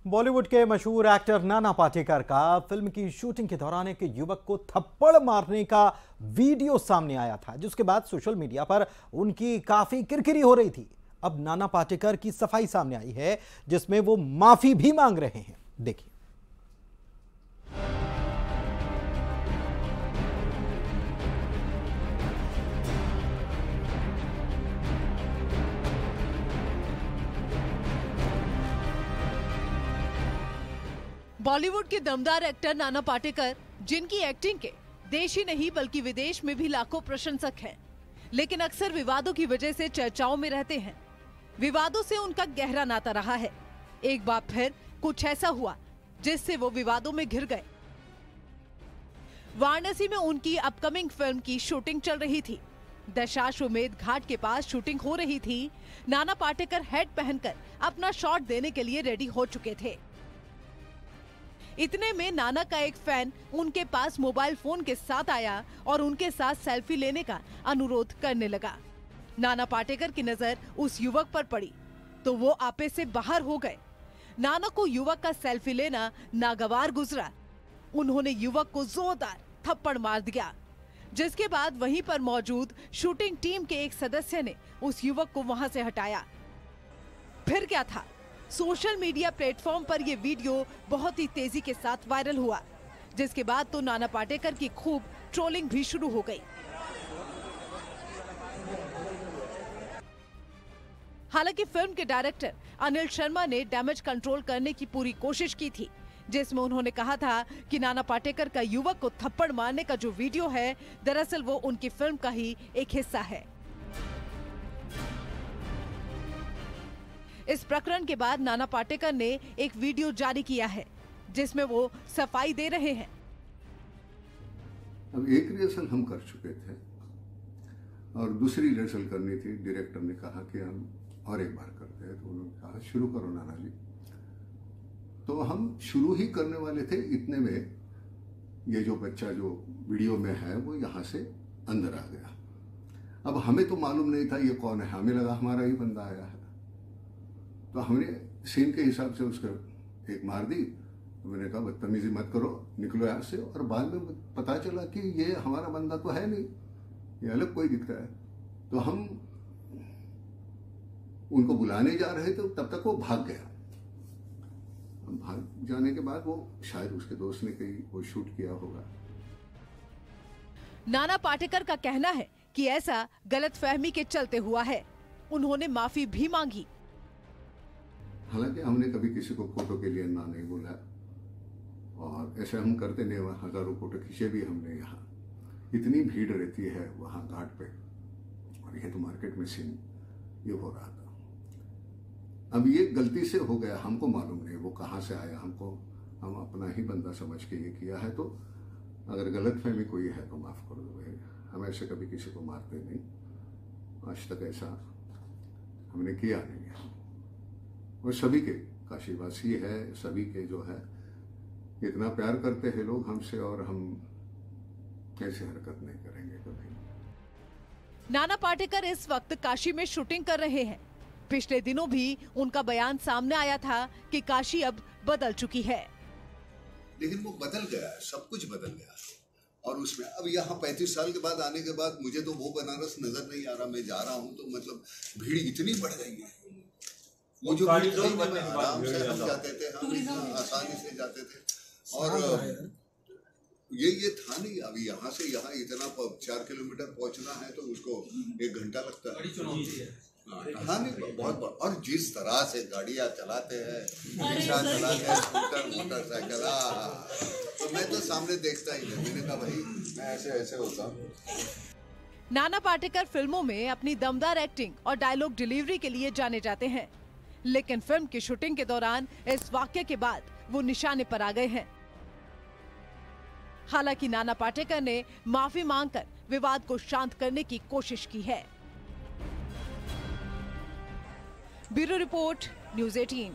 बॉलीवुड के मशहूर एक्टर नाना पाटेकर का फिल्म की शूटिंग के दौरान एक युवक को थप्पड़ मारने का वीडियो सामने आया था, जिसके बाद सोशल मीडिया पर उनकी काफी किरकिरी हो रही थी। अब नाना पाटेकर की सफाई सामने आई है, जिसमें वो माफी भी मांग रहे हैं। देखिए। बॉलीवुड के दमदार एक्टर नाना पाटेकर, जिनकी एक्टिंग के देश ही नहीं बल्कि विदेश में भी लाखों प्रशंसक हैं, लेकिन अक्सर विवादों की वजह से चर्चाओं में रहते हैं। विवादों से उनका गहरा नाता रहा है। एक बार फिर कुछ ऐसा हुआ जिससे वो विवादों में घिर गए। वाराणसी में उनकी अपकमिंग फिल्म की शूटिंग चल रही थी। दशाश्वमेध घाट के पास शूटिंग हो रही थी। नाना पाटेकर हेड पहनकर अपना शॉट देने के लिए रेडी हो चुके थे। इतने में नाना का एक फैन उनके पास मोबाइल फोन के साथ आया और उनके साथ सेल्फी लेने का अनुरोध करने लगा। नाना पाटेकर की नजर उस युवक पर पड़ी तो वो आपे से बाहर हो गए। नाना को युवक का सेल्फी लेना नागवार गुजरा। उन्होंने युवक को जोरदार थप्पड़ मार दिया, जिसके बाद वहीं पर मौजूद शूटिंग टीम के एक सदस्य ने उस युवक को वहां से हटाया। फिर क्या था, सोशल मीडिया प्लेटफॉर्म पर यह वीडियो बहुत ही तेजी के साथ वायरल हुआ, जिसके बाद तो नाना पाटेकर की खूब ट्रोलिंग भी शुरू हो गई। हालांकि फिल्म के डायरेक्टर अनिल शर्मा ने डैमेज कंट्रोल करने की पूरी कोशिश की थी, जिसमें उन्होंने कहा था कि नाना पाटेकर का युवक को थप्पड़ मारने का जो वीडियो है, दरअसल वो उनकी फिल्म का ही एक हिस्सा है। इस प्रकरण के बाद नाना पाटेकर ने एक वीडियो जारी किया है, जिसमें वो सफाई दे रहे हैं। अब एक रिहर्सल हम कर चुके थे और दूसरी रिहर्सल करनी थी। डायरेक्टर ने कहा कि हम और एक बार करते हैं, तो उन्होंने कहा शुरू करो नाना जी। तो हम शुरू ही करने वाले थे, इतने में ये जो बच्चा जो वीडियो में है वो यहाँ से अंदर आ गया। अब हमें तो मालूम नहीं था ये कौन है, हमें लगा हमारा ही बंदा आया है, तो हमने सीन के हिसाब से उसको एक मार दी। मैंने कहा बदतमीजी मत करो, निकलो यहाँ से। और बाद में पता चला कि ये हमारा बंदा तो है नहीं, ये अलग कोई दिखता है। तो हम उनको बुलाने जा रहे थे, तब तक वो भाग गया। भाग जाने के बाद वो शायद उसके दोस्त ने कहीं वो शूट किया होगा। नाना पाटेकर का कहना है कि ऐसा गलतफहमी के चलते हुआ है। उन्होंने माफी भी मांगी। हालांकि हमने कभी किसी को फोटो के लिए ना नहीं बोला, और ऐसे हम करते नहीं। हजारों फोटो खींचे भी हमने। यहाँ इतनी भीड़ रहती है वहाँ घाट पे, और ये तो मार्केट में सीन ये हो रहा था। अब ये गलती से हो गया, हमको मालूम नहीं वो कहाँ से आया। हम अपना ही बंदा समझ के ये किया है। तो अगर गलतफहमी कोई है तो माफ कर दो भाई, हम ऐसे कभी किसी को मारते नहीं, आज तक ऐसा हमने किया नहीं है। और सभी के काशीवासी है, सभी के जो है इतना प्यार करते हैं लोग हमसे, और हम ऐसे हरकत नहीं करेंगे कभी। नाना पाटेकर इस वक्त काशी में शूटिंग कर रहे हैं। पिछले दिनों भी उनका बयान सामने आया था कि काशी अब बदल चुकी है। लेकिन वो बदल गया, सब कुछ बदल गया। और उसमें अब यहाँ 35 साल के बाद आने के बाद मुझे तो वो बनारस नजर नहीं आ रहा। मैं जा रहा हूँ तो मतलब भीड़ इतनी बढ़ गई है। वो जो आराम से हम जाते थे, हम आसानी से जाते थे। और ये था नहीं। अभी यहाँ से यहाँ इतना 4 किलोमीटर पहुँचना है तो उसको 1 घंटा लगता है। हाँ नहीं, बहुत। और जिस तरह से गाड़ियाँ चलाते हैं, रिक्शा चलाते हैं, स्कूटर, मोटरसाइकिल, तो मैं तो सामने देखता ही नहीं। मैंने कहा भाई मैं ऐसे होता हूँ। नाना पाटेकर फिल्मों में अपनी दमदार एक्टिंग और डायलॉग डिलीवरी के लिए जाने जाते हैं, लेकिन फिल्म की शूटिंग के दौरान इस वाक्य के बाद वो निशाने पर आ गए हैं। हालांकि नाना पाटेकर ने माफी मांगकर विवाद को शांत करने की कोशिश की है। Bureau report, news 18।